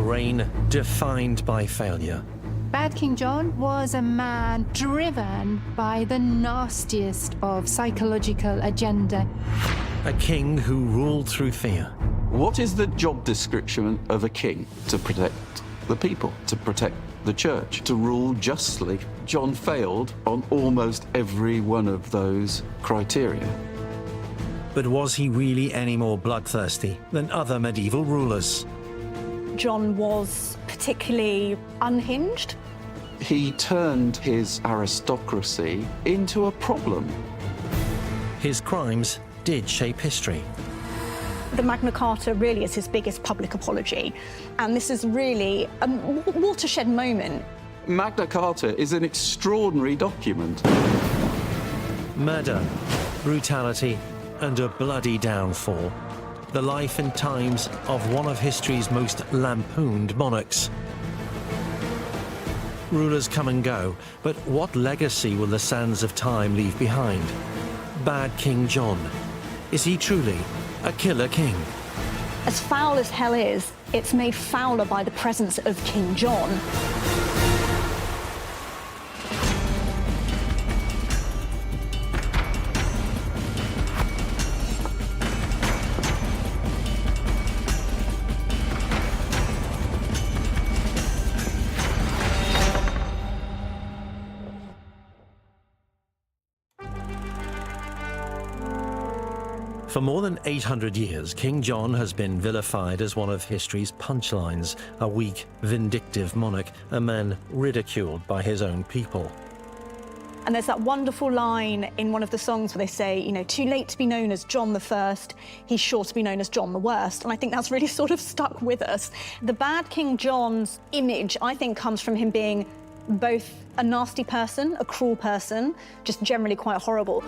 A reign defined by failure. Bad King John was a man driven by the nastiest of psychological agenda. A king who ruled through fear. What is the job description of a king? To protect the people, to protect the church, to rule justly. John failed on almost every one of those criteria. But was he really any more bloodthirsty than other medieval rulers? John was particularly unhinged. He turned his aristocracy into a problem. His crimes did shape history. The Magna Carta really is his biggest public apology, and this is really a watershed moment. Magna Carta is an extraordinary document. Murder, brutality, and a bloody downfall. The life and times of one of history's most lampooned monarchs. Rulers come and go, but what legacy will the sands of time leave behind? Bad King John. Is he truly a killer king? As foul as hell is, it's made fouler by the presence of King John. For more than 800 years, King John has been vilified as one of history's punchlines, a weak, vindictive monarch, a man ridiculed by his own people. And there's that wonderful line in one of the songs where they say, you know, too late to be known as John the First, he's sure to be known as John the Worst. And I think that's really sort of stuck with us. The bad King John's image, I think, comes from him being both a nasty person, a cruel person, just generally quite horrible.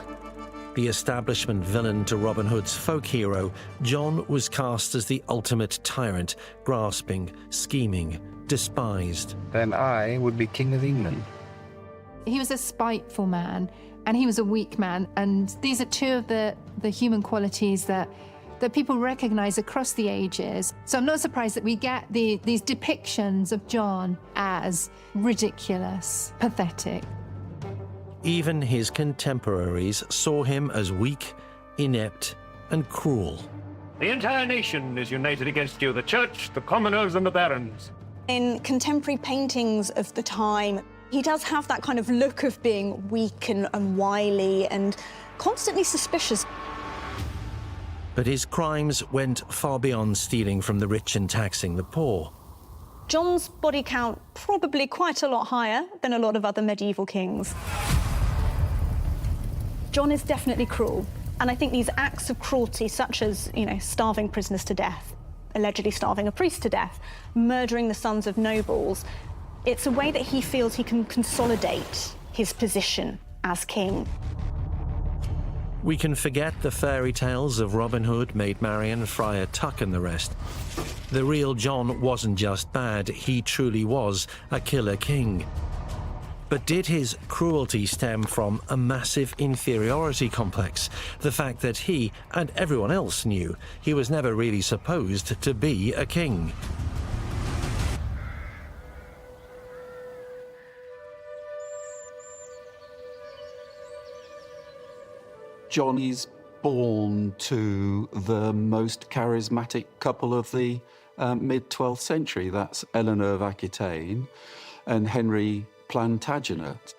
The establishment villain to Robin Hood's folk hero, John was cast as the ultimate tyrant, grasping, scheming, despised. Then I would be King of England. He was a spiteful man, and he was a weak man, and these are two of the human qualities that people recognize across the ages. So I'm not surprised that we get these depictions of John as ridiculous, pathetic. Even his contemporaries saw him as weak, inept, and cruel. The entire nation is united against you, the church, the commoners, and the barons. In contemporary paintings of the time, he does have that kind of look of being weak and wily and constantly suspicious. But his crimes went far beyond stealing from the rich and taxing the poor. John's body count probably quite a lot higher than a lot of other medieval kings. John is definitely cruel, and I think these acts of cruelty, such as, you know, starving prisoners to death, allegedly starving a priest to death, murdering the sons of nobles, it's a way that he feels he can consolidate his position as king. We can forget the fairy tales of Robin Hood, Maid Marian, Friar Tuck and the rest. The real John wasn't just bad, he truly was a killer king. But did his cruelty stem from a massive inferiority complex? The fact that he and everyone else knew he was never really supposed to be a king. John is born to the most charismatic couple of the mid-12th century. That's Eleanor of Aquitaine and Henry Plantagenet,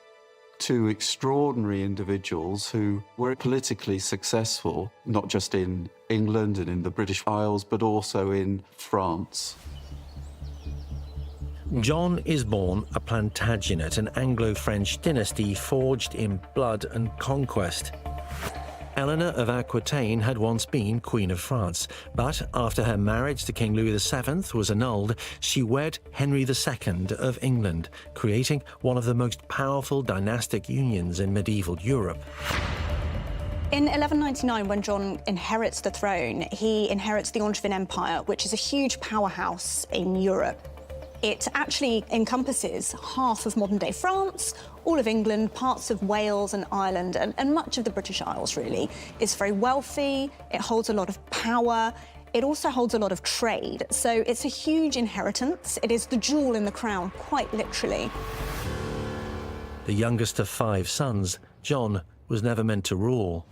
two extraordinary individuals who were politically successful, not just in England and in the British Isles, but also in France. John is born a Plantagenet, an Anglo-French dynasty forged in blood and conquest. Eleanor of Aquitaine had once been Queen of France, but after her marriage to King Louis VII was annulled, she wed Henry II of England, creating one of the most powerful dynastic unions in medieval Europe. In 1199, when John inherits the throne, he inherits the Angevin Empire, which is a huge powerhouse in Europe. It actually encompasses half of modern-day France, all of England, parts of Wales and Ireland, and much of the British Isles, really. It's very wealthy, it holds a lot of power, it also holds a lot of trade. So it's a huge inheritance. It is the jewel in the crown, quite literally. The youngest of 5 sons, John was never meant to rule.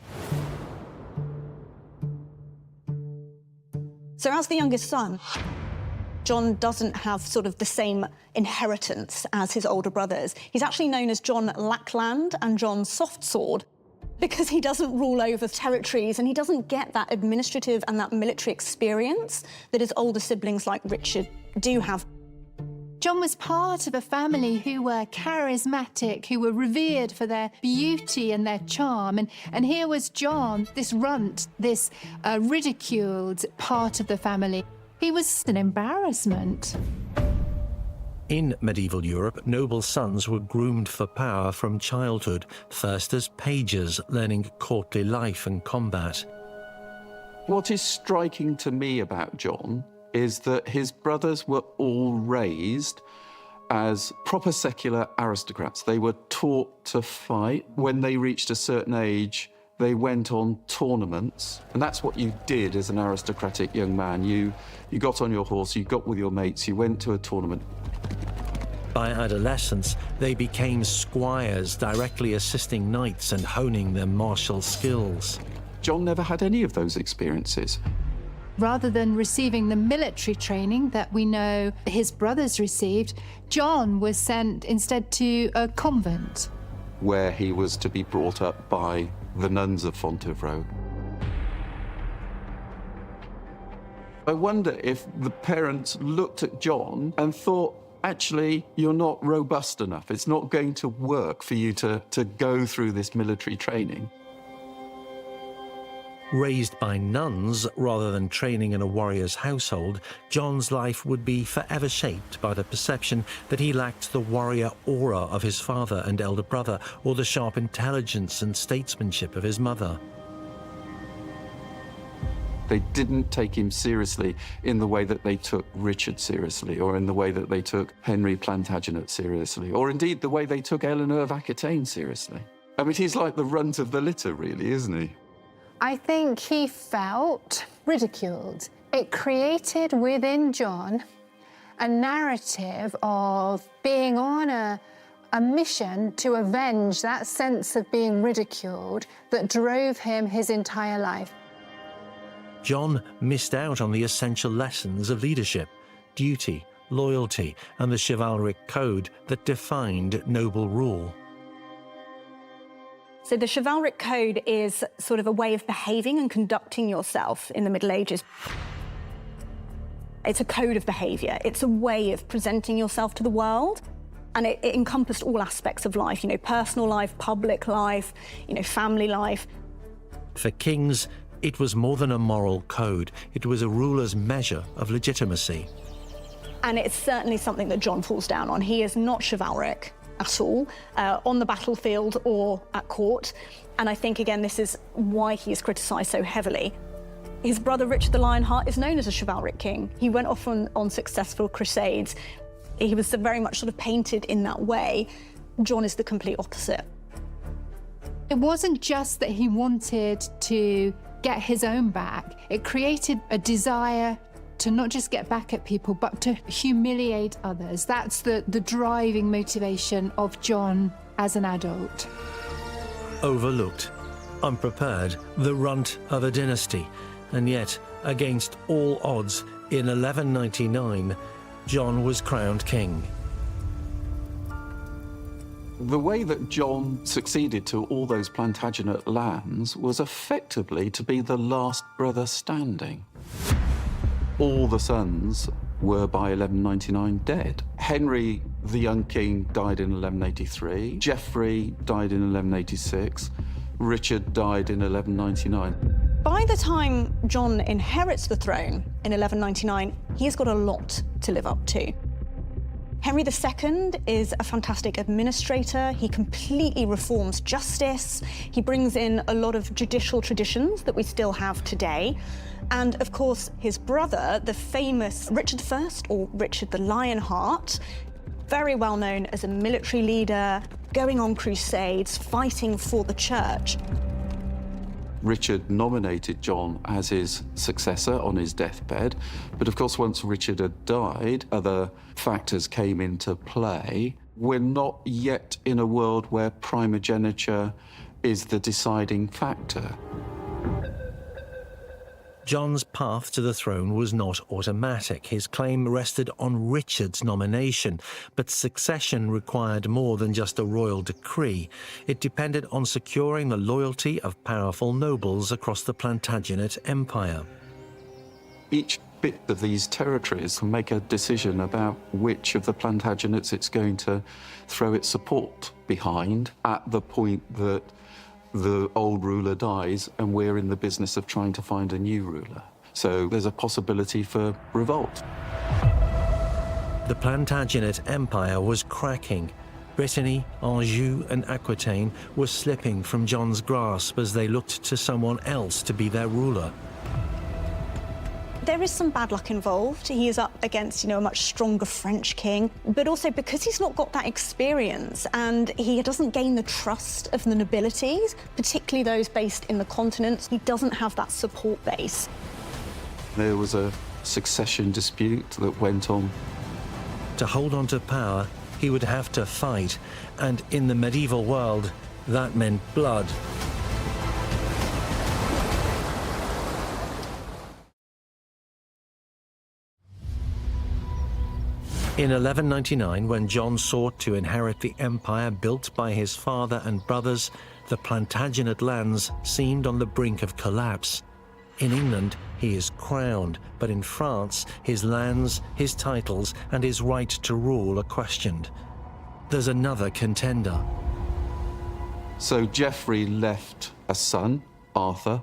So as the youngest son, John doesn't have sort of the same inheritance as his older brothers. He's actually known as John Lackland and John Softsword because he doesn't rule over territories and he doesn't get that administrative and that military experience that his older siblings like Richard do have. John was part of a family who were charismatic, who were revered for their beauty and their charm. And here was John, this runt, this ridiculed part of the family. He was an embarrassment. In medieval Europe, noble sons were groomed for power from childhood, first as pages, learning courtly life and combat. What is striking to me about John is that his brothers were all raised as proper secular aristocrats. They were taught to fight. When they reached a certain age, they went on tournaments, and that's what you did as an aristocratic young man. You got on your horse, you got with your mates, you went to a tournament. By adolescence, they became squires, directly assisting knights and honing their martial skills. John never had any of those experiences. Rather than receiving the military training that we know his brothers received, John was sent instead to a convent, where he was to be brought up by the nuns of Fontevraud. I wonder if the parents looked at John and thought, actually, you're not robust enough. It's not going to work for you to go through this military training. Raised by nuns rather than training in a warrior's household, John's life would be forever shaped by the perception that he lacked the warrior aura of his father and elder brother, or the sharp intelligence and statesmanship of his mother. They didn't take him seriously in the way that they took Richard seriously, or in the way that they took Henry Plantagenet seriously, or indeed the way they took Eleanor of Aquitaine seriously. I mean, he's like the runt of the litter, really, isn't he? I think he felt ridiculed. It created within John a narrative of being on a mission to avenge that sense of being ridiculed that drove him his entire life. John missed out on the essential lessons of leadership, duty, loyalty, and the chivalric code that defined noble rule. So the chivalric code is sort of a way of behaving and conducting yourself in the Middle Ages. It's a code of behavior. It's a way of presenting yourself to the world. And it encompassed all aspects of life, personal life, public life, family life. For kings, it was more than a moral code. It was a ruler's measure of legitimacy. And it's certainly something that John falls down on. He is not chivalric at all, on the battlefield or at court. And I think, again, this is why he is criticised so heavily. His brother Richard the Lionheart is known as a chivalric king. He went off on successful crusades. He was very much sort of painted in that way. John is the complete opposite. It wasn't just that he wanted to get his own back. It created a desire to not just get back at people, but to humiliate others. That's the driving motivation of John as an adult. Overlooked, unprepared, the runt of a dynasty. And yet, against all odds, in 1199, John was crowned king. The way that John succeeded to all those Plantagenet lands was effectively to be the last brother standing. All the sons were by 1199 dead. Henry, the young king, died in 1183. Geoffrey died in 1186. Richard died in 1199. By the time John inherits the throne in 1199, he's got a lot to live up to. Henry II is a fantastic administrator. He completely reforms justice. He brings in a lot of judicial traditions that we still have today. And of course, his brother, the famous Richard I, or Richard the Lionheart, very well known as a military leader, going on crusades, fighting for the church. Richard nominated John as his successor on his deathbed, but of course once Richard had died, other factors came into play. We're not yet in a world where primogeniture is the deciding factor. John's path to the throne was not automatic. His claim rested on Richard's nomination, but succession required more than just a royal decree. It depended on securing the loyalty of powerful nobles across the Plantagenet Empire. Each bit of these territories can make a decision about which of the Plantagenets it's going to throw its support behind at the point that the old ruler dies and we're in the business of trying to find a new ruler. So there's a possibility for revolt. The Plantagenet Empire was cracking. Brittany, Anjou and Aquitaine were slipping from John's grasp as they looked to someone else to be their ruler. There is some bad luck involved. He is up against, a much stronger French king, but also because he's not got that experience and he doesn't gain the trust of the nobilities, particularly those based in the continent, he doesn't have that support base. There was a succession dispute that went on. To hold on to power, he would have to fight, and in the medieval world, that meant blood. In 1199, when John sought to inherit the empire built by his father and brothers, the Plantagenet lands seemed on the brink of collapse. In England, he is crowned, but in France, his lands, his titles, and his right to rule are questioned. There's another contender. So Geoffrey left a son, Arthur,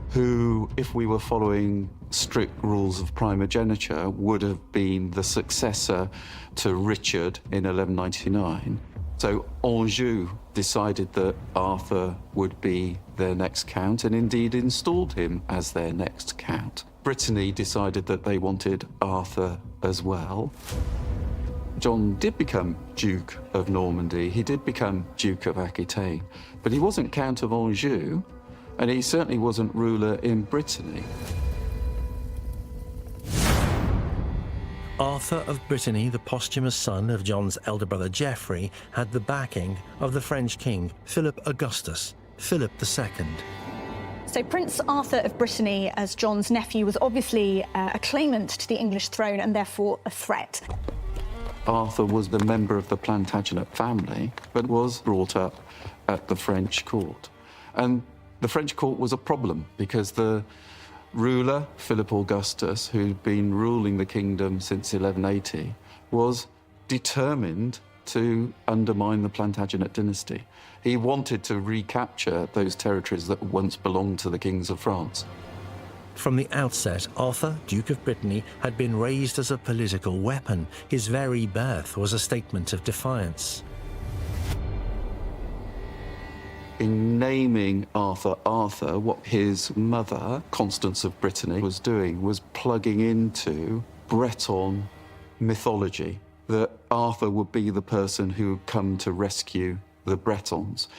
who, if we were following strict rules of primogeniture, would have been the successor to Richard in 1199. So Anjou decided that Arthur would be their next count and indeed installed him as their next count. Brittany decided that they wanted Arthur as well. John did become Duke of Normandy, he did become Duke of Aquitaine, but he wasn't Count of Anjou, and he certainly wasn't ruler in Brittany. Arthur of Brittany, the posthumous son of John's elder brother Geoffrey, had the backing of the French king, Philip Augustus, Philip II. So Prince Arthur of Brittany, as John's nephew, was obviously a claimant to the English throne and therefore a threat. Arthur was the member of the Plantagenet family, but was brought up at the French court. And the French court was a problem because the ruler, Philip Augustus, who'd been ruling the kingdom since 1180, was determined to undermine the Plantagenet dynasty. He wanted to recapture those territories that once belonged to the kings of France. From the outset, Arthur, Duke of Brittany, had been raised as a political weapon. His very birth was a statement of defiance. In naming Arthur Arthur, what his mother, Constance of Brittany, was doing was plugging into Breton mythology, that Arthur would be the person who would come to rescue the Bretons.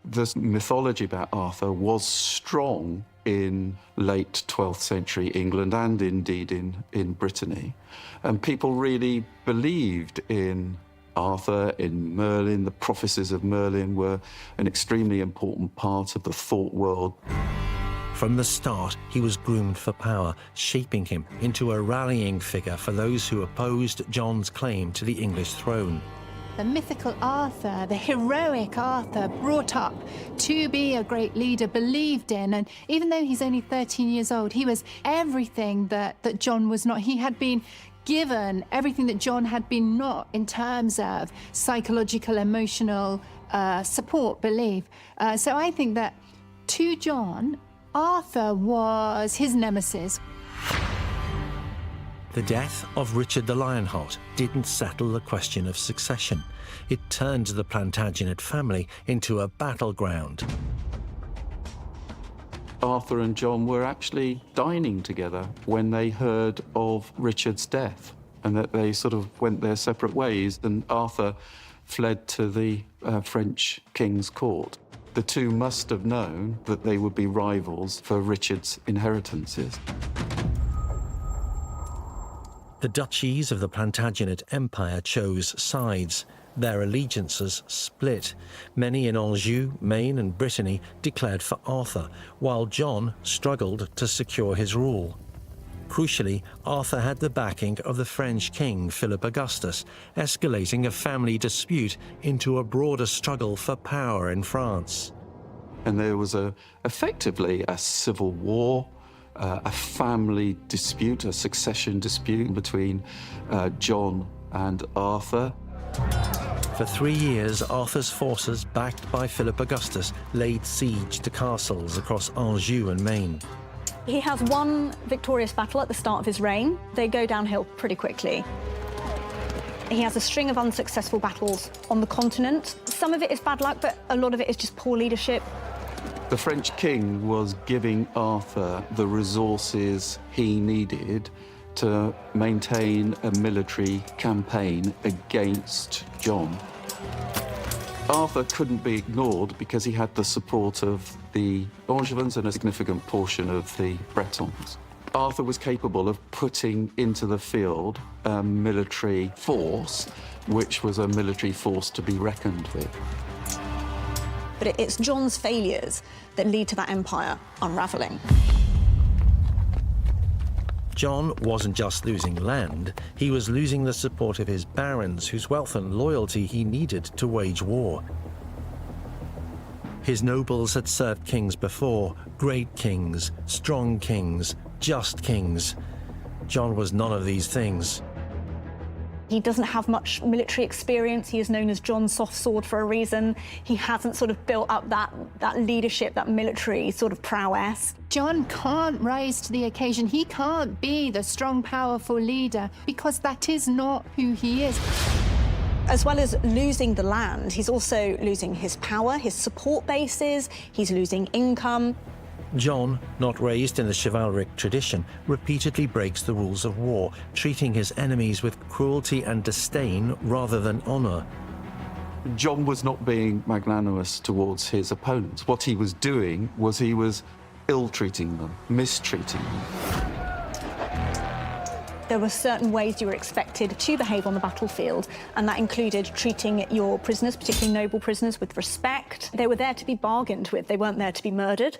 The mythology about Arthur was strong in late 12th century England and indeed in Brittany. And people really believed in Arthur, in Merlin. The prophecies of Merlin were an extremely important part of the thought world. From the start, he was groomed for power, shaping him into a rallying figure for those who opposed John's claim to the English throne. The mythical Arthur, the heroic Arthur, brought up to be a great leader, believed in, and even though he's only 13 years old, he was everything that John was not. He had been given everything that John had been not in terms of psychological, emotional support, belief. So I think that to John, Arthur was his nemesis. The death of Richard the Lionheart didn't settle the question of succession. It turned the Plantagenet family into a battleground. Arthur and John were actually dining together when they heard of Richard's death, and that they sort of went their separate ways, and Arthur fled to the French king's court. The two must have known that they would be rivals for Richard's inheritances. The duchies of the Plantagenet Empire chose sides. Their allegiances split. Many in Anjou, Maine and Brittany declared for Arthur, while John struggled to secure his rule. Crucially, Arthur had the backing of the French king Philip Augustus, escalating a family dispute into a broader struggle for power in France. And there was effectively a civil war, a family dispute, a succession dispute between John and Arthur. For 3 years, Arthur's forces, backed by Philip Augustus, laid siege to castles across Anjou and Maine. He has one victorious battle at the start of his reign. They go downhill pretty quickly. He has a string of unsuccessful battles on the continent. Some of it is bad luck, but a lot of it is just poor leadership. The French king was giving Arthur the resources he needed to maintain a military campaign against John. Arthur couldn't be ignored because he had the support of the Angevins and a significant portion of the Bretons. Arthur was capable of putting into the field a military force, which was a military force to be reckoned with. But it's John's failures that lead to that empire unravelling. John wasn't just losing land, he was losing the support of his barons, whose wealth and loyalty he needed to wage war. His nobles had served kings before, great kings, strong kings, just kings. John was none of these things. He doesn't have much military experience. He is known as John Soft Sword for a reason. He hasn't sort of built up that leadership, that military sort of prowess. John can't rise to the occasion. He can't be the strong, powerful leader because that is not who he is. As well as losing the land, he's also losing his power, his support bases, he's losing income. John, not raised in the chivalric tradition, repeatedly breaks the rules of war, treating his enemies with cruelty and disdain rather than honour. John was not being magnanimous towards his opponents. What he was doing was he was ill-treating them, mistreating them. There were certain ways you were expected to behave on the battlefield, and that included treating your prisoners, particularly noble prisoners, with respect. They were there to be bargained with. They weren't there to be murdered.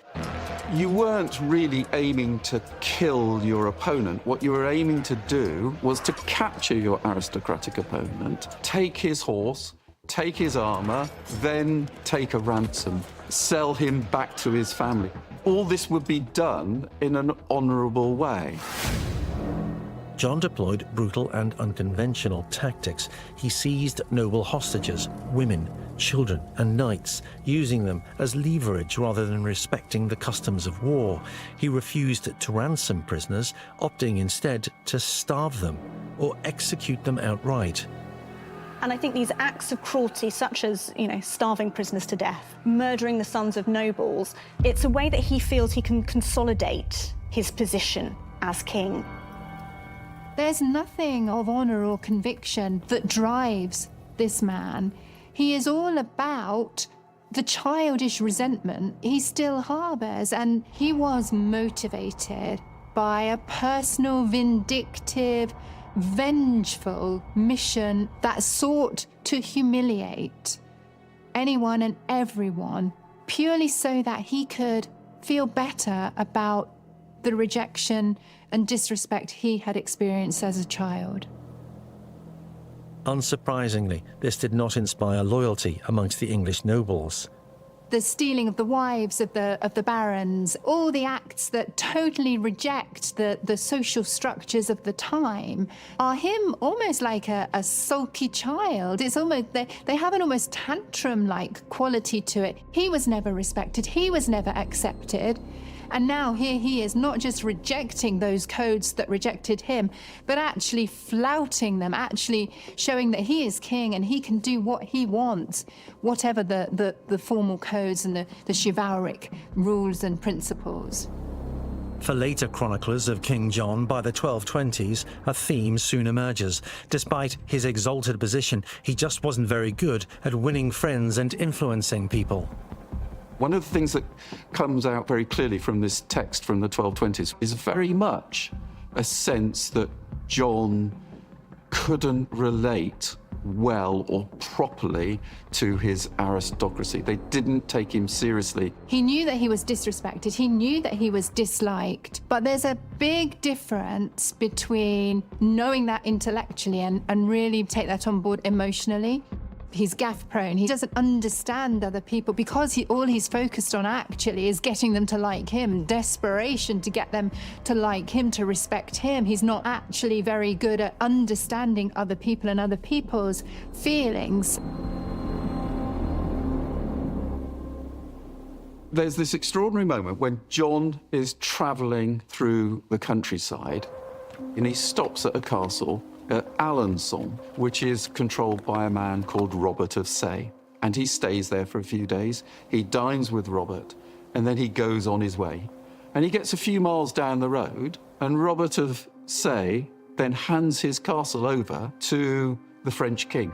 You weren't really aiming to kill your opponent. What you were aiming to do was to capture your aristocratic opponent, take his horse, take his armour, then take a ransom, sell him back to his family. All this would be done in an honourable way. John deployed brutal and unconventional tactics. He seized noble hostages, women, children, and knights, using them as leverage rather than respecting the customs of war. He refused to ransom prisoners, opting instead to starve them or execute them outright. And I think these acts of cruelty, such as, starving prisoners to death, murdering the sons of nobles, it's a way that he feels he can consolidate his position as king. There's nothing of honour or conviction that drives this man. He is all about the childish resentment he still harbours, and he was motivated by a personal, vindictive, vengeful mission that sought to humiliate anyone and everyone purely so that he could feel better about the rejection and disrespect he had experienced as a child. Unsurprisingly, this did not inspire loyalty amongst the English nobles. The stealing of the wives of the barons, all the acts that totally reject the social structures of the time, are him almost like a sulky child. It's almost, they have an almost tantrum-like quality to it. He was never respected, he was never accepted. And now here he is, not just rejecting those codes that rejected him, but actually flouting them, actually showing that he is king and he can do what he wants, whatever the formal codes and the chivalric rules and principles. For later chroniclers of King John by the 1220s, a theme soon emerges. Despite his exalted position, he just wasn't very good at winning friends and influencing people. One of the things that comes out very clearly from this text from the 1220s is very much a sense that John couldn't relate well or properly to his aristocracy. They didn't take him seriously. He knew that he was disrespected. He knew that he was disliked. But there's a big difference between knowing that intellectually and really take that on board emotionally. He's gaff prone. He doesn't understand other people because all he's focused on actually is getting them to like him, desperation to get them to like him, to respect him. He's not actually very good at understanding other people and other people's feelings. There's this extraordinary moment when John is travelling through the countryside and he stops at a castle at Alençon, which is controlled by a man called Robert of Say. And he stays there for a few days. He dines with Robert, and then he goes on his way. And he gets a few miles down the road, and Robert of Say then hands his castle over to the French king.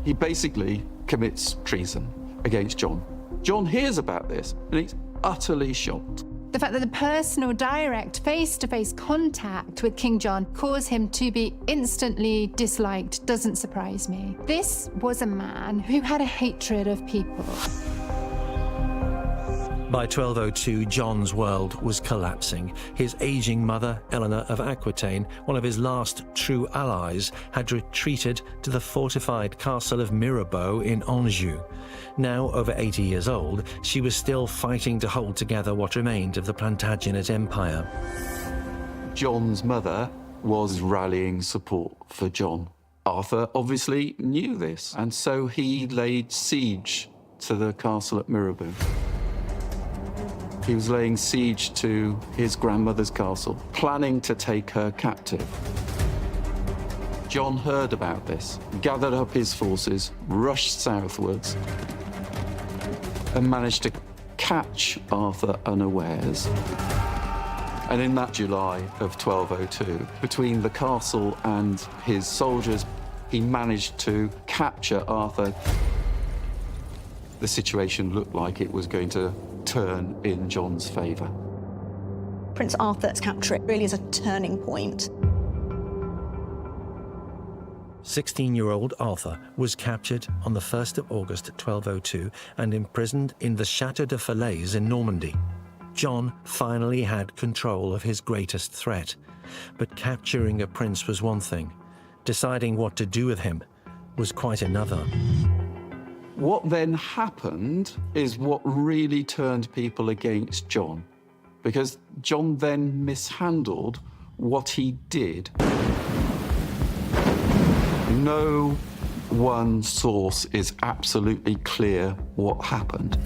He basically commits treason against John. John hears about this, and he's utterly shocked. The fact that the personal, direct, face-to-face contact with King John caused him to be instantly disliked doesn't surprise me. This was a man who had a hatred of people. By 1202, John's world was collapsing. His aging mother, Eleanor of Aquitaine, one of his last true allies, had retreated to the fortified castle of Mirabeau in Anjou. Now over 80 years old, she was still fighting to hold together what remained of the Plantagenet Empire. John's mother was rallying support for John. Arthur obviously knew this, and so he laid siege to the castle at Mirabeau. He was laying siege to his grandmother's castle, planning to take her captive. John heard about this, gathered up his forces, rushed southwards, and managed to catch Arthur unawares. And in that July of 1202, between the castle and his soldiers, he managed to capture Arthur. The situation looked like it was going to turn in John's favour. Prince Arthur's capture really is a turning point. 16-year-old Arthur was captured on the 1st of August 1202 and imprisoned in the Château de Falaise in Normandy. John finally had control of his greatest threat. But capturing a prince was one thing. Deciding what to do with him was quite another. What then happened is what really turned people against John, because John then mishandled what he did. No one source is absolutely clear what happened.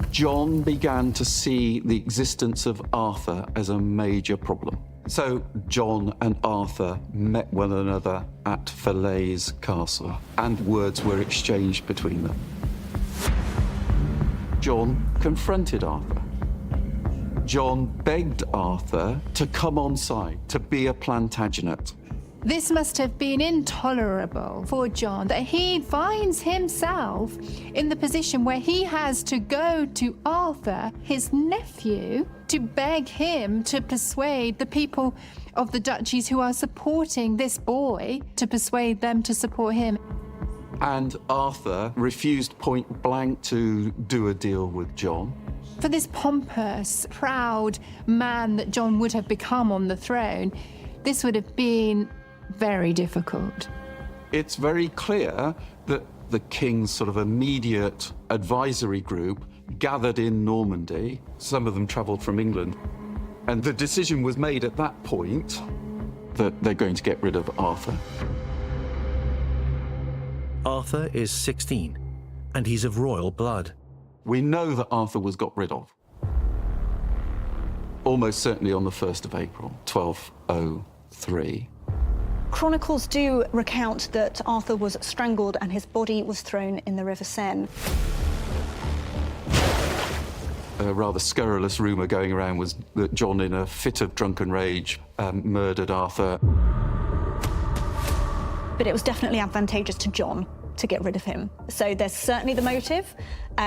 John began to see the existence of Arthur as a major problem. So John and Arthur met one another at Falaise Castle, and words were exchanged between them. John confronted Arthur. John begged Arthur to come on side, to be a Plantagenet. This must have been intolerable for John, that he finds himself in the position where he has to go to Arthur, his nephew, to beg him to persuade the people of the duchies who are supporting this boy, to persuade them to support him. And Arthur refused point blank to do a deal with John. For this pompous, proud man that John would have become on the throne, this would have been very difficult. It's very clear that the king's sort of immediate advisory group gathered in Normandy. Some of them travelled from England. And the decision was made at that point that they're going to get rid of Arthur. Arthur is 16, and he's of royal blood. We know that Arthur was got rid of. Almost certainly on the 1st of April, 1203. Chronicles do recount that Arthur was strangled and his body was thrown in the River Seine. A rather scurrilous rumour going around was that John, in a fit of drunken rage, murdered Arthur. But it was definitely advantageous to John to get rid of him. So there's certainly the motive.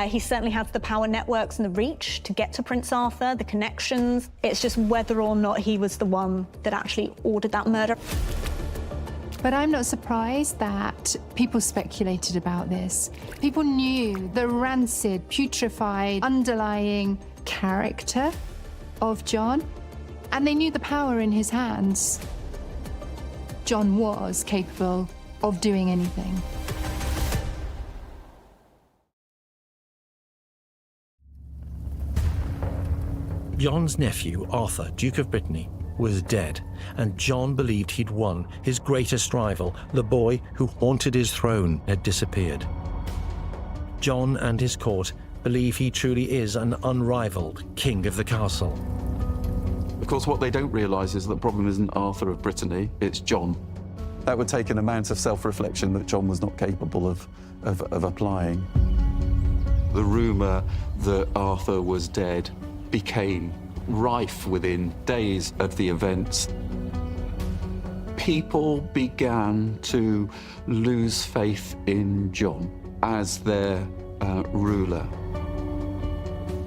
He certainly has the power networks and the reach to get to Prince Arthur, the connections. It's just whether or not he was the one that actually ordered that murder. But I'm not surprised that people speculated about this. People knew the rancid, putrefied, underlying character of John, and they knew the power in his hands. John was capable of doing anything. John's nephew, Arthur, Duke of Brittany, was dead, and John believed he'd won. His greatest rival, the boy who haunted his throne, had disappeared. John and his court believe he truly is an unrivaled king of the castle. Of course, what they don't realise is that the problem isn't Arthur of Brittany, it's John. That would take an amount of self-reflection that John was not capable of applying. The rumour that Arthur was dead became rife within days of the events. People began to lose faith in John as their ruler.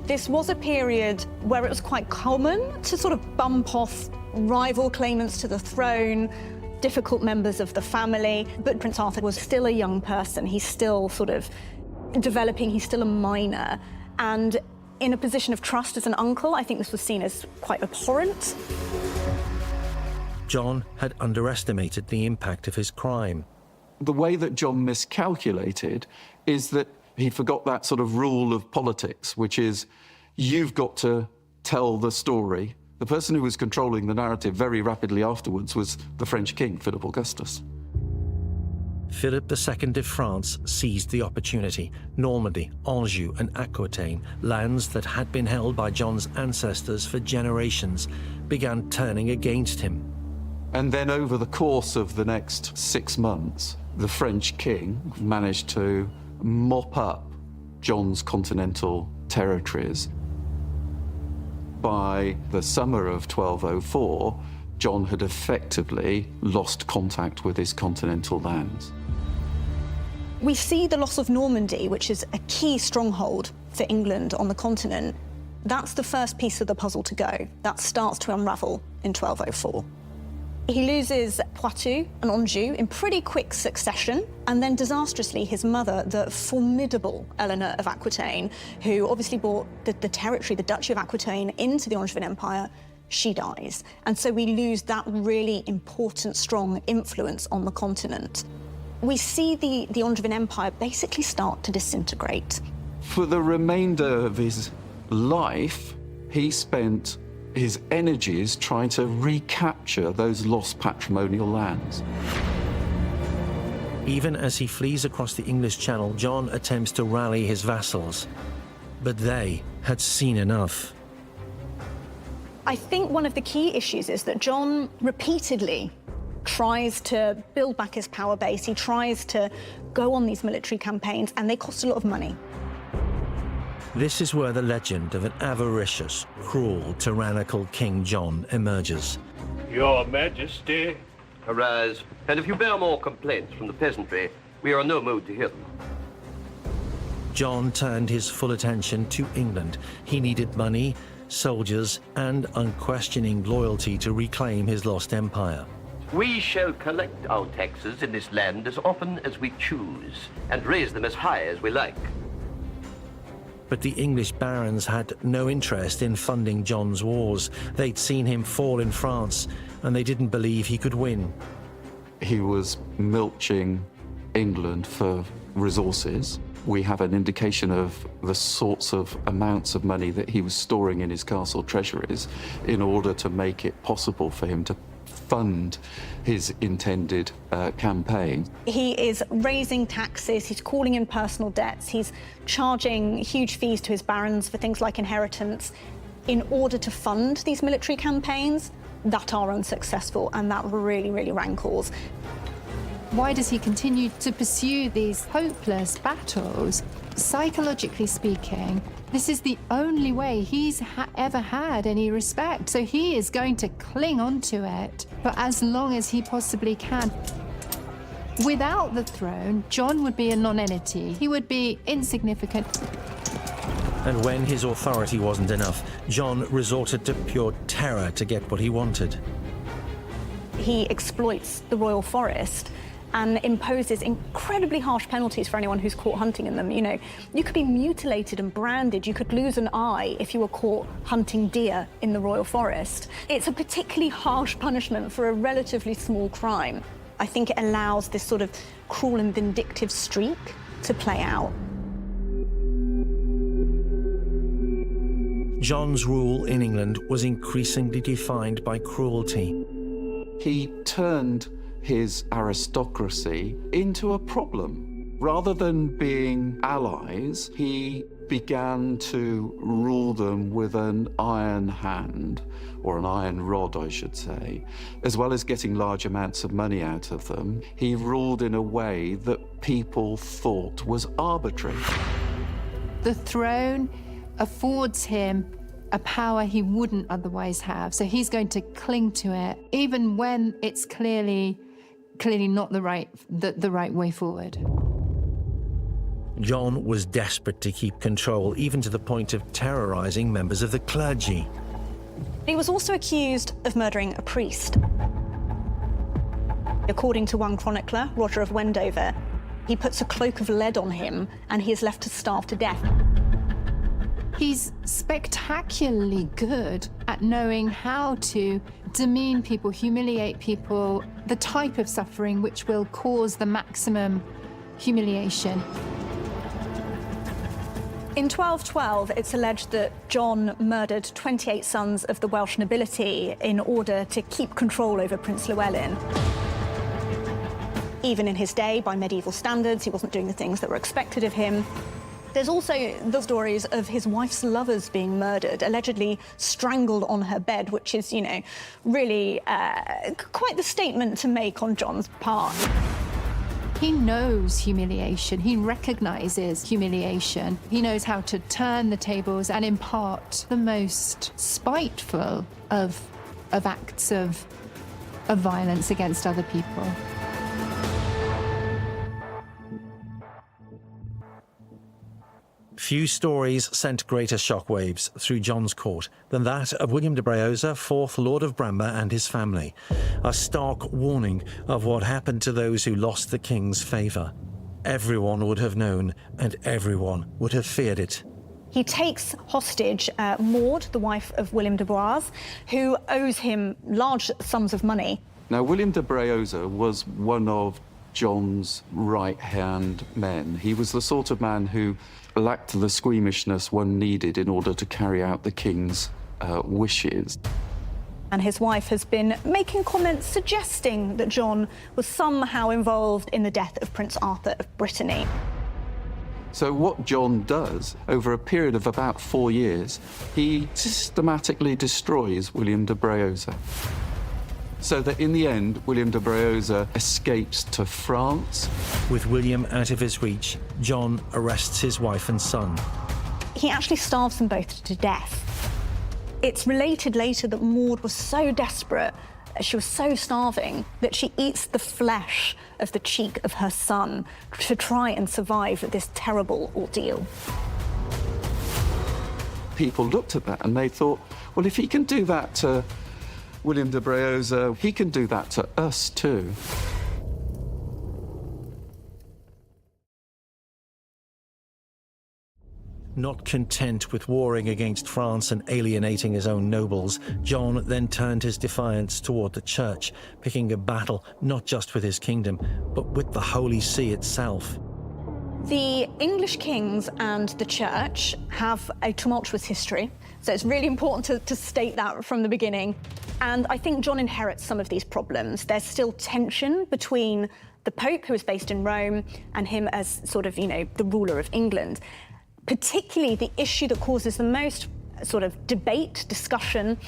This was a period where it was quite common to sort of bump off rival claimants to the throne, difficult members of the family, but Prince Arthur was still a young person. He's still sort of developing, he's still a minor, and in a position of trust as an uncle, I think this was seen as quite abhorrent. John had underestimated the impact of his crime. The way that John miscalculated is that he forgot that sort of rule of politics, which is you've got to tell the story. The person who was controlling the narrative very rapidly afterwards was the French king, Philip Augustus. Philip II of France seized the opportunity. Normandy, Anjou and Aquitaine, lands that had been held by John's ancestors for generations, began turning against him. And then over the course of the next 6 months, the French king managed to mop up John's continental territories. By the summer of 1204, John had effectively lost contact with his continental lands. We see the loss of Normandy, which is a key stronghold for England on the continent. That's the first piece of the puzzle to go. That starts to unravel in 1204. He loses Poitou and Anjou in pretty quick succession, and then disastrously his mother, the formidable Eleanor of Aquitaine, who obviously brought the territory, the Duchy of Aquitaine, into the Angevin Empire, she dies. And so we lose that really important, strong influence on the continent. We see the Angevin Empire basically start to disintegrate. For the remainder of his life, he spent his energies trying to recapture those lost patrimonial lands. Even as he flees across the English Channel, John attempts to rally his vassals. But they had seen enough. I think one of the key issues is that John repeatedly tries to build back his power base. He tries to go on these military campaigns, and they cost a lot of money. This is where the legend of an avaricious, cruel, tyrannical King John emerges. Your Majesty. Arise, and if you bear more complaints from the peasantry, we are in no mood to hear them. John turned his full attention to England. He needed money, soldiers, and unquestioning loyalty to reclaim his lost empire. We shall collect our taxes in this land as often as we choose, and raise them as high as we like. But the English barons had no interest in funding John's wars. They'd seen him fall in France, and they didn't believe he could win. He was milking England for resources. We have an indication of the sorts of amounts of money that he was storing in his castle treasuries in order to make it possible for him to fund his intended campaign. He is raising taxes, he's calling in personal debts, he's charging huge fees to his barons for things like inheritance in order to fund these military campaigns that are unsuccessful, and that really, really rankles. Why does he continue to pursue these hopeless battles? Psychologically speaking, this is the only way he's ever had any respect. So he is going to cling on to it for as long as he possibly can. Without the throne, John would be a non-entity. He would be insignificant. And when his authority wasn't enough, John resorted to pure terror to get what he wanted. He exploits the royal forest and imposes incredibly harsh penalties for anyone who's caught hunting in them. You know, you could be mutilated and branded, you could lose an eye if you were caught hunting deer in the royal forest. It's a particularly harsh punishment for a relatively small crime. I think it allows this sort of cruel and vindictive streak to play out. John's rule in England was increasingly defined by cruelty. He turned his aristocracy into a problem. Rather than being allies, he began to rule them with an iron hand, or an iron rod, I should say. As well as getting large amounts of money out of them, he ruled in a way that people thought was arbitrary. The throne affords him a power he wouldn't otherwise have. So he's going to cling to it, even when it's clearly not the right way forward. John was desperate to keep control, even to the point of terrorizing members of the clergy. He was also accused of murdering a priest. According to one chronicler, Roger of Wendover, he puts a cloak of lead on him and he is left to starve to death. He's spectacularly good at knowing how to demean people, humiliate people, the type of suffering which will cause the maximum humiliation. In 1212, it's alleged that John murdered 28 sons of the Welsh nobility in order to keep control over Prince Llewellyn. Even in his day, by medieval standards, he wasn't doing the things that were expected of him. There's also the stories of his wife's lovers being murdered, allegedly strangled on her bed, which is, you know, really quite the statement to make on John's part. He knows humiliation. He recognizes humiliation. He knows how to turn the tables and impart the most spiteful of acts of violence against other people. Few stories sent greater shockwaves through John's court than that of William de Braosa, 4th Lord of Bramber, and his family. A stark warning of what happened to those who lost the king's favour. Everyone would have known, and everyone would have feared it. He takes hostage Maud, the wife of William de Braosa, who owes him large sums of money. Now, William de Braosa was one of John's right-hand men. He was the sort of man who lacked the squeamishness one needed in order to carry out the king's wishes. And his wife has been making comments suggesting that John was somehow involved in the death of Prince Arthur of Brittany. So what John does, over a period of about 4 years, he systematically destroys William de Braosa. So that in the end, William de Braosa escapes to France. With William out of his reach, John arrests his wife and son. He actually starves them both to death. It's related later that Maud was so desperate, she was so starving, that she eats the flesh of the cheek of her son to try and survive this terrible ordeal. People looked at that and they thought, well, if he can do that to William de Braosa, he can do that to us too. Not content with warring against France and alienating his own nobles, John then turned his defiance toward the church, picking a battle not just with his kingdom, but with the Holy See itself. The English kings and the church have a tumultuous history, so it's really important to state that from the beginning. And I think John inherits some of these problems. There's still tension between the Pope, who is based in Rome, and him as sort of, you know, the ruler of England. Particularly the issue that causes the most sort of debate, discussion,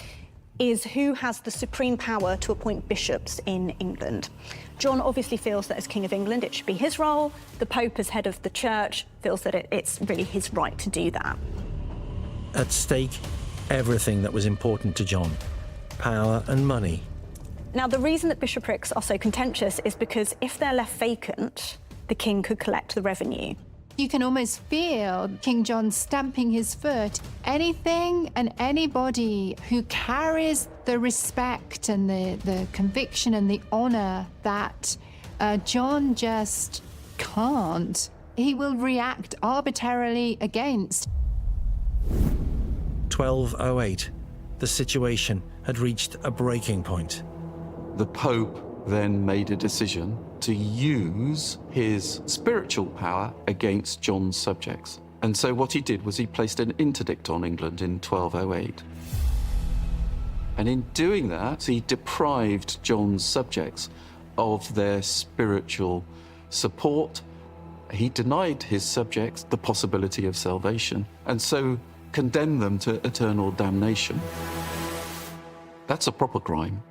is who has the supreme power to appoint bishops in England. John obviously feels that as King of England, it should be his role. The Pope, as head of the church, feels that it's really his right to do that. At stake, everything that was important to John: power and money. Now, the reason that bishoprics are so contentious is because if they're left vacant, the king could collect the revenue. You can almost feel King John stamping his foot. Anything and anybody who carries the respect and the conviction and the honor that John just can't, he will react arbitrarily against. 1208. The situation had reached a breaking point. The Pope then made a decision to use his spiritual power against John's subjects. And so what he did was he placed an interdict on England in 1208. And in doing that, he deprived John's subjects of their spiritual support. He denied his subjects the possibility of salvation, and so condemned them to eternal damnation. That's a proper crime.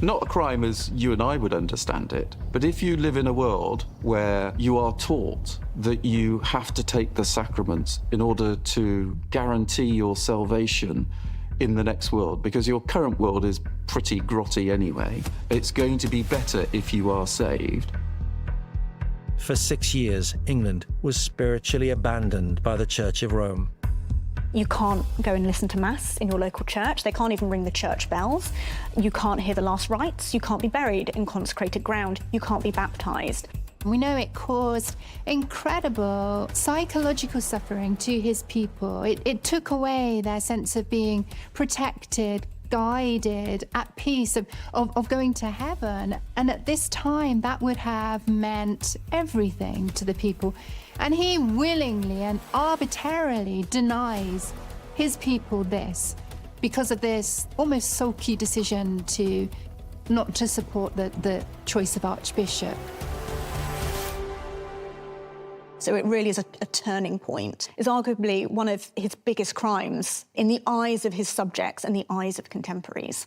Not a crime as you and I would understand it, but if you live in a world where you are taught that you have to take the sacraments in order to guarantee your salvation in the next world, because your current world is pretty grotty anyway, it's going to be better if you are saved. For 6 years, England was spiritually abandoned by the Church of Rome. You can't go and listen to Mass in your local church. They can't even ring the church bells. You can't hear the last rites. You can't be buried in consecrated ground. You can't be baptized. We know it caused incredible psychological suffering to his people. It took away their sense of being protected, guided, at peace, of going to heaven. And at this time, that would have meant everything to the people. And he willingly and arbitrarily denies his people this because of this almost sulky decision to not to support the choice of archbishop. So it really is a turning point. It's arguably one of his biggest crimes in the eyes of his subjects and the eyes of contemporaries.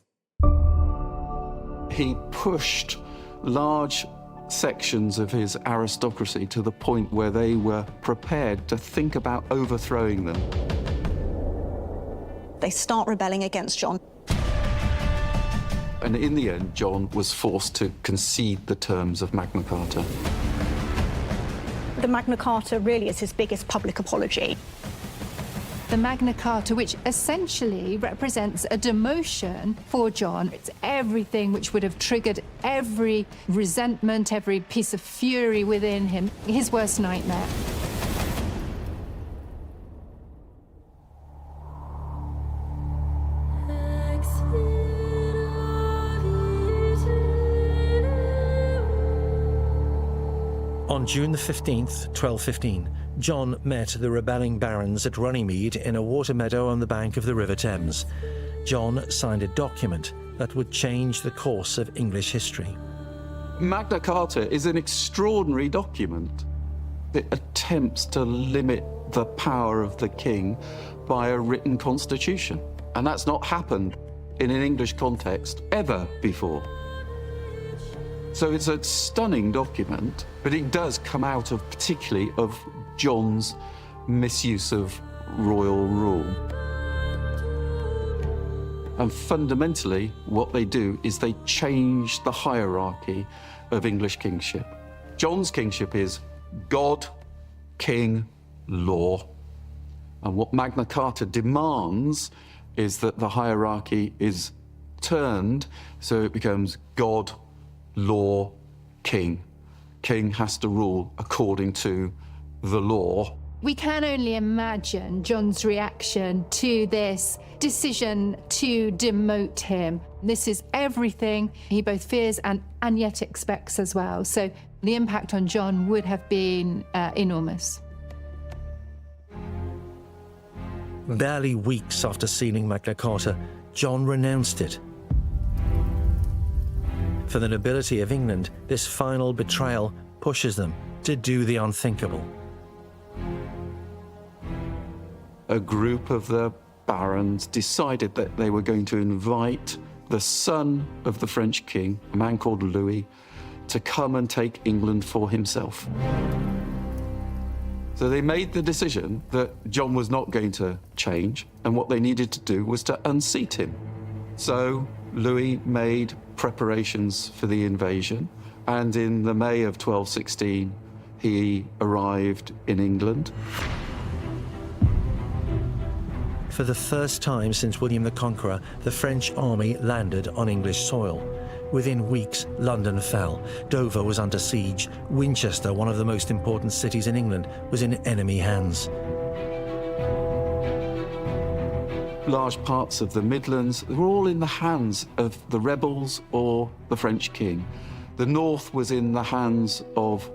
He pushed large sections of his aristocracy to the point where they were prepared to think about overthrowing them. They start rebelling against John. And in the end, John was forced to concede the terms of Magna Carta. The Magna Carta really is his biggest public apology. The Magna Carta, which essentially represents a demotion for John. It's everything which would have triggered every resentment, every piece of fury within him, his worst nightmare. On June the 15th, 1215, John met the rebelling barons at Runnymede in a water meadow on the bank of the River Thames. John signed a document that would change the course of English history. Magna Carta is an extraordinary document. It attempts to limit the power of the king by a written constitution. And that's not happened in an English context ever before. So it's a stunning document, but it does come out of particularly of John's misuse of royal rule. And fundamentally, what they do is they change the hierarchy of English kingship. John's kingship is God, king, law. And what Magna Carta demands is that the hierarchy is turned so it becomes God, law, king. King has to rule according to the law. We can only imagine John's reaction to this decision to demote him. This is everything he both fears and yet expects as well. So the impact on John would have been enormous. Barely weeks after sealing Magna Carta, John renounced it. For the nobility of England, this final betrayal pushes them to do the unthinkable. A group of the barons decided that they were going to invite the son of the French king, a man called Louis, to come and take England for himself. So they made the decision that John was not going to change, and what they needed to do was to unseat him. So Louis made preparations for the invasion, and in the May of 1216, he arrived in England. For the first time since William the Conqueror, the French army landed on English soil. Within weeks, London fell. Dover was under siege. Winchester, one of the most important cities in England, was in enemy hands. Large parts of the Midlands were all in the hands of the rebels or the French king. The north was in the hands of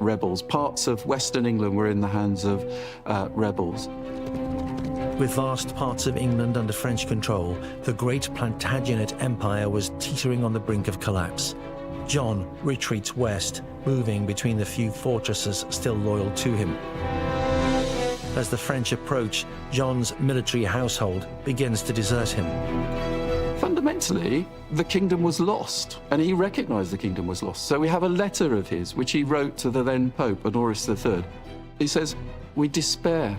rebels. Parts of Western England were in the hands of rebels. With vast parts of England under French control, the great Plantagenet Empire was teetering on the brink of collapse. John retreats west, moving between the few fortresses still loyal to him. As the French approach, John's military household begins to desert him. Fundamentally, the kingdom was lost, and he recognized the kingdom was lost. So we have a letter of his, which he wrote to the then Pope, Honorius III. He says, "We despair.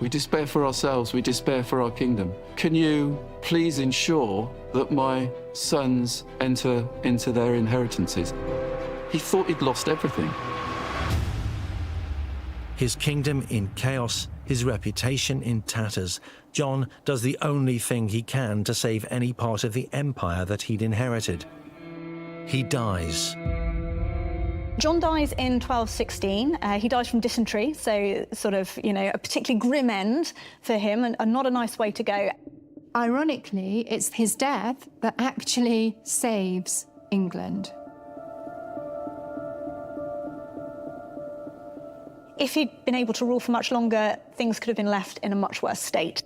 We despair for ourselves. We despair for our kingdom. Can you please ensure that my sons enter into their inheritances?" He thought he'd lost everything. His kingdom in chaos, his reputation in tatters, John does the only thing he can to save any part of the empire that he'd inherited. He dies. John dies in 1216. He dies from dysentery, so sort of, a particularly grim end for him and not a nice way to go. Ironically, it's his death that actually saves England. If he'd been able to rule for much longer, things could have been left in a much worse state.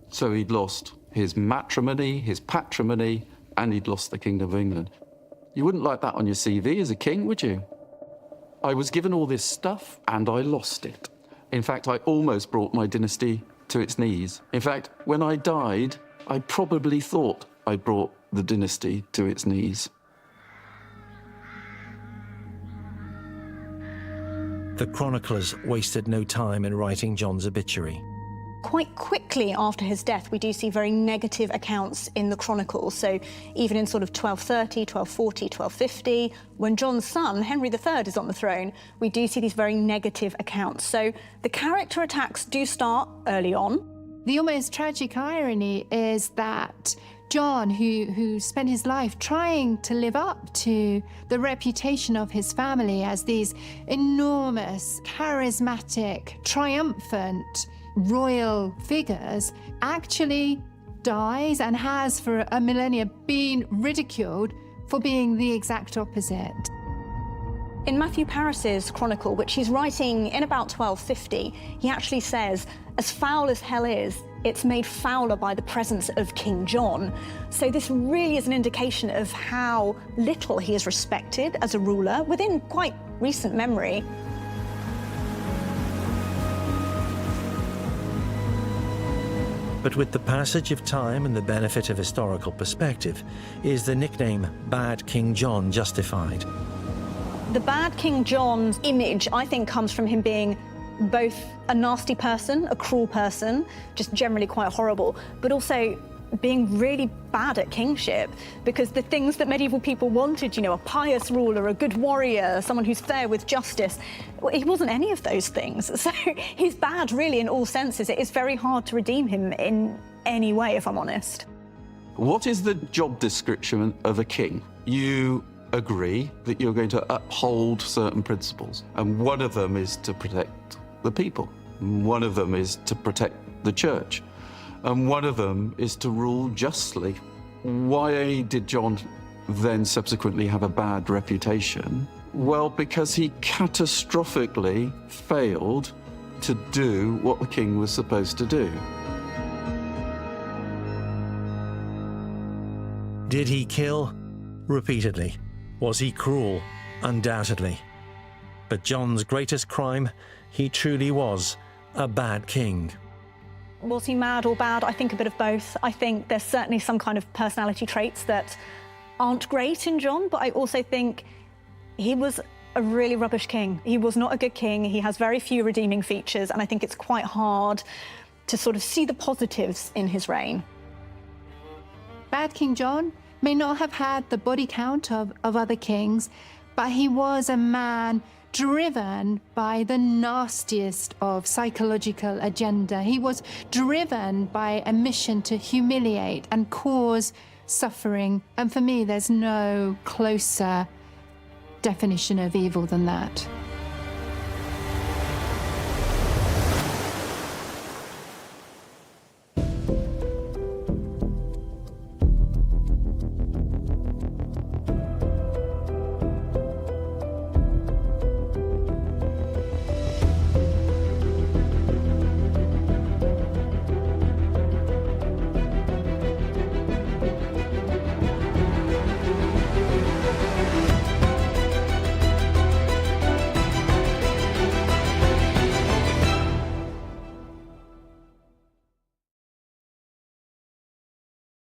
So he'd lost his matrimony, his patrimony, and he'd lost the Kingdom of England. You wouldn't like that on your CV as a king, would you? I was given all this stuff, and I lost it. In fact, I almost brought my dynasty to its knees. In fact, when I died, I probably thought I brought the dynasty to its knees. The chroniclers wasted no time in writing John's obituary. Quite quickly after his death, we do see very negative accounts in the Chronicles. So even in sort of 1230, 1240, 1250, when John's son, Henry III, is on the throne, we do see these very negative accounts. So the character attacks do start early on. The almost tragic irony is that John, who spent his life trying to live up to the reputation of his family as these enormous, charismatic, triumphant, royal figures, actually dies and has for a millennia been ridiculed for being the exact opposite. In Matthew Paris's chronicle, which he's writing in about 1250, he actually says, "As foul as hell is, it's made fouler by the presence of King John." So this really is an indication of how little he is respected as a ruler within quite recent memory. But with the passage of time and the benefit of historical perspective, is the nickname Bad King John justified? The bad King John's image, I think, comes from him being both a nasty person, a cruel person, just generally quite horrible, but also being really bad at kingship, because the things that medieval people wanted, a pious ruler, a good warrior, someone who's fair with justice, well, he wasn't any of those things. So he's bad really in all senses. It is very hard to redeem him in any way, if I'm honest. What is the job description of a king? You agree that you're going to uphold certain principles, and one of them is to protect the people, and one of them is to protect the church, and one of them is to rule justly. Why did John then subsequently have a bad reputation? Well, because he catastrophically failed to do what the king was supposed to do. Did he kill? Repeatedly. Was he cruel? Undoubtedly. But John's greatest crime, he truly was a bad king. Was he mad or bad? I think a bit of both. I think there's certainly some kind of personality traits that aren't great in John, but I also think he was a really rubbish king. He was not a good king. He has very few redeeming features, and I think it's quite hard to sort of see the positives in his reign. Bad King John may not have had the body count of other kings, but he was a man driven by the nastiest of psychological agenda. He was driven by a mission to humiliate and cause suffering. And for me, there's no closer definition of evil than that.